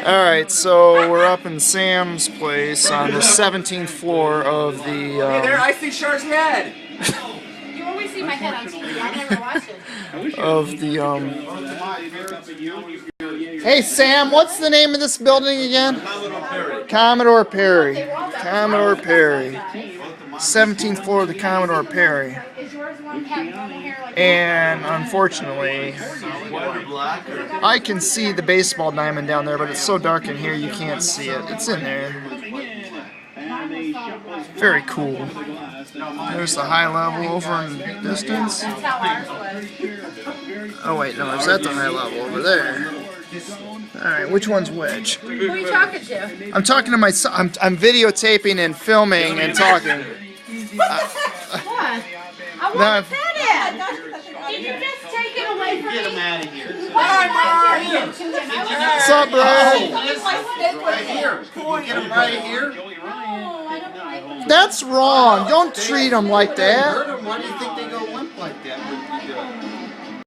Alright, so we're up in Sam's place on the 17th floor of the... Hey there, I see Shark's head! You always see my head on TV, I never watched it. Of the, Hey Sam, what's the name of this building again? Commodore Perry. Commodore Perry. 17th floor of the Commodore Perry. And unfortunately, I can see the baseball diamond down there, but it's so dark in here you can't see it. It's in there. Very cool. There's the high level over in the distance. Oh wait, no, is that the high level over there? Alright, which one's which? Who are you talking to? I'm talking to my son. I'm videotaping and filming and talking. What? I want to pet it! Did you just take it away from me? Get him out of here. What's up, bro? Right here. Can you get him right here? That's wrong. Don't treat them like that. Why do you think they go limp like that?